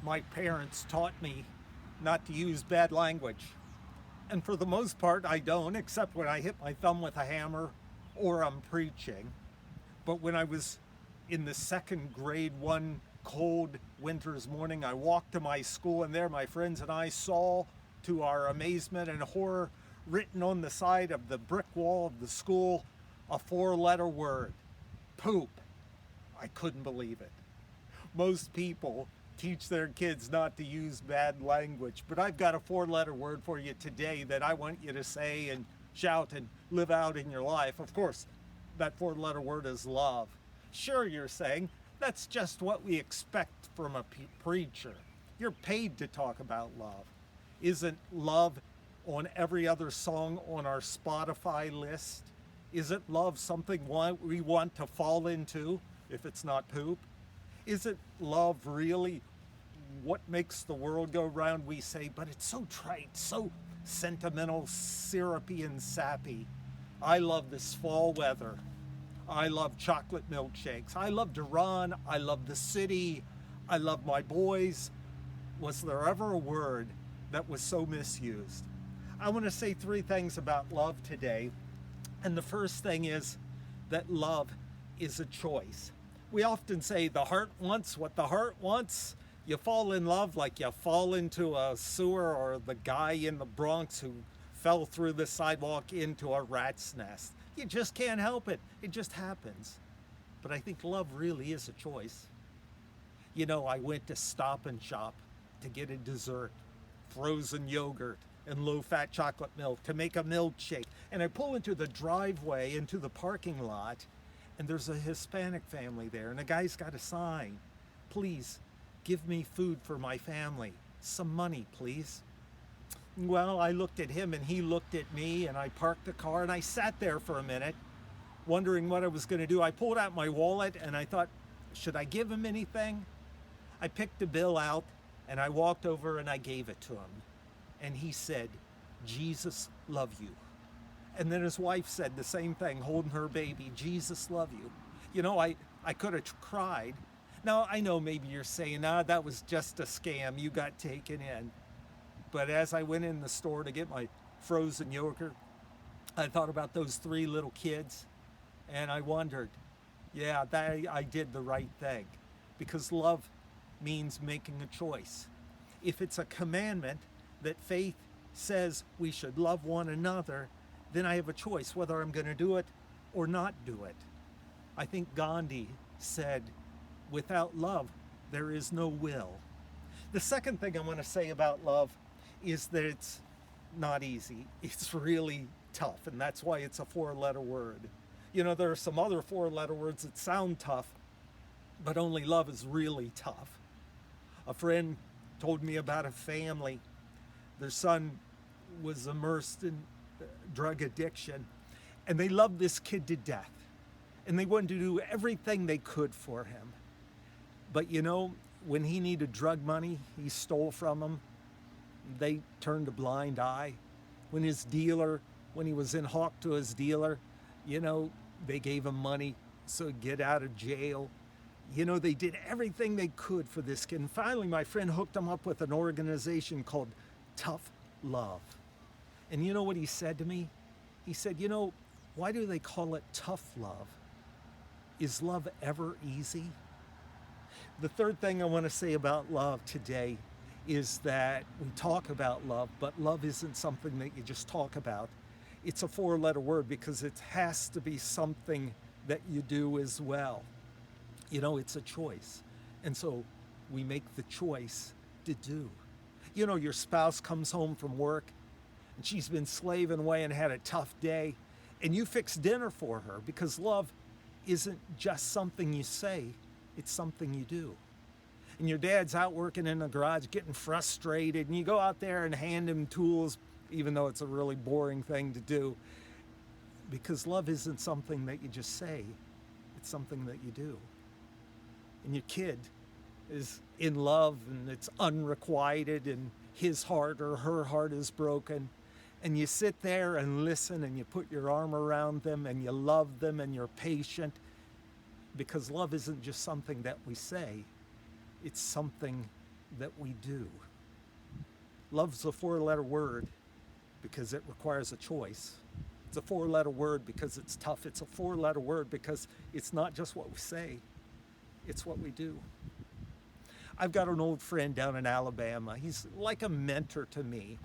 my parents taught me not to use bad language. And for the most part, I don't, except when I hit my thumb with a hammer or I'm preaching. But when I was in the second grade, one cold winter's morning, I walked to my school, and there my friends and I saw, to our amazement and horror, written on the side of the brick wall of the school, a four-letter word: poop. I couldn't believe it. Most people teach their kids not to use bad language, but I've got a four-letter word for you today that I want you to say and shout and live out in your life. Of course, that four-letter word is love. Sure, you're saying, that's just what we expect from a preacher. You're paid to talk about love. Isn't love on every other song on our Spotify list? Isn't love something we want to fall into if it's not poop? Isn't love really what makes the world go round, we say, but it's so trite, so sentimental, syrupy, and sappy. I love this fall weather. I love chocolate milkshakes. I love to run. I love the city. I love my boys. Was there ever a word that was so misused? I want to say three things about love today. And the first thing is that love is a choice. We often say the heart wants what the heart wants. You fall in love like you fall into a sewer, or the guy in the Bronx who fell through the sidewalk into a rat's nest. You just can't help it. It just happens. But I think love really is a choice. You know, I went to Stop and Shop to get a dessert, frozen yogurt and low-fat chocolate milk to make a milkshake. And I pull into the driveway, into the parking lot, and there's a Hispanic family there. And the guy's got a sign: please give me food for my family. Some money, please. Well, I looked at him and he looked at me, and I parked the car and I sat there for a minute wondering what I was going to do. I pulled out my wallet and I thought, should I give him anything? I picked a bill out and I walked over and I gave it to him. And he said, Jesus love you. And then his wife said the same thing, holding her baby, Jesus love you. You know, I could have cried. Now, I know maybe you're saying, that was just a scam. You got taken in. But as I went in the store to get my frozen yogurt, I thought about those three little kids, and I wondered, I did the right thing, because love means making a choice. If it's a commandment that faith says we should love one another, then I have a choice whether I'm going to do it or not do it. I think Gandhi said, without love, there is no will. The second thing I want to say about love is that it's not easy. It's really tough, and that's why it's a four-letter word. You know, there are some other four-letter words that sound tough, but only love is really tough. A friend told me about a family. Their son was immersed in drug addiction, and they loved this kid to death, and they wanted to do everything they could for him. But you know, when he needed drug money, he stole from them. They turned a blind eye. When he was in hock to his dealer, you know, they gave him money so he'd get out of jail. You know, they did everything they could for this kid. And finally, my friend hooked him up with an organization called Tough Love. And you know what he said to me? He said, you know, why do they call it tough love? Is love ever easy? The third thing I want to say about love today is that we talk about love, but love isn't something that you just talk about. It's a four-letter word because it has to be something that you do as well. You know, it's a choice. And so we make the choice to do. You know, your spouse comes home from work and she's been slaving away and had a tough day, and you fix dinner for her, because love isn't just something you say, it's something you do. And your dad's out working in the garage getting frustrated, and you go out there and hand him tools, even though it's a really boring thing to do, because love isn't something that you just say, it's something that you do. And your kid is in love and it's unrequited, and his heart or her heart is broken, and you sit there and listen, and you put your arm around them and you love them and you're patient, because love isn't just something that we say, it's something that we do. Love's a four-letter word because it requires a choice. It's a four-letter word because it's tough. It's a four-letter word because it's not just what we say, it's what we do. I've got an old friend down in Alabama. He's like a mentor to me.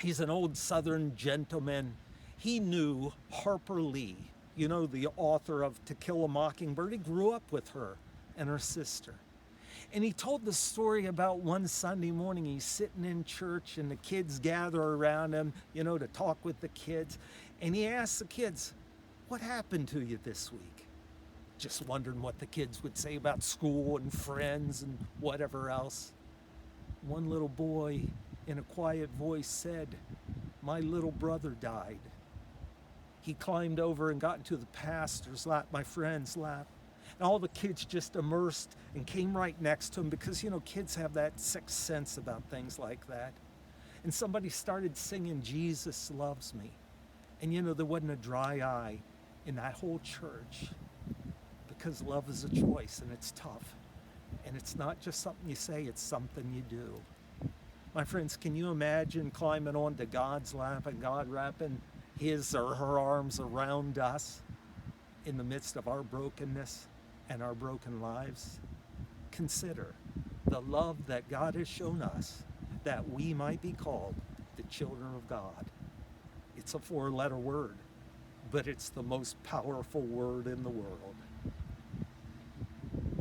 He's an old Southern gentleman. He knew Harper Lee, you know, the author of To Kill a Mockingbird. He grew up with her and her sister. And he told the story about one Sunday morning he's sitting in church and the kids gather around him, you know, to talk with the kids. And he asked the kids, "What happened to you this week?" Just wondering what the kids would say about school and friends and whatever else. One little boy in a quiet voice said, "My little brother died." He climbed over and got into the pastor's lap, my friend's lap. And all the kids just immersed and came right next to him because, you know, kids have that sixth sense about things like that. And somebody started singing, "Jesus Loves Me." And, you know, there wasn't a dry eye in that whole church because love is a choice and it's tough. And it's not just something you say, it's something you do. My friends, can you imagine climbing onto God's lap and God wrapping his or her arms around us in the midst of our brokenness and our broken lives? Consider the love that God has shown us that we might be called the children of God. It's a four-letter word, but it's the most powerful word in the world.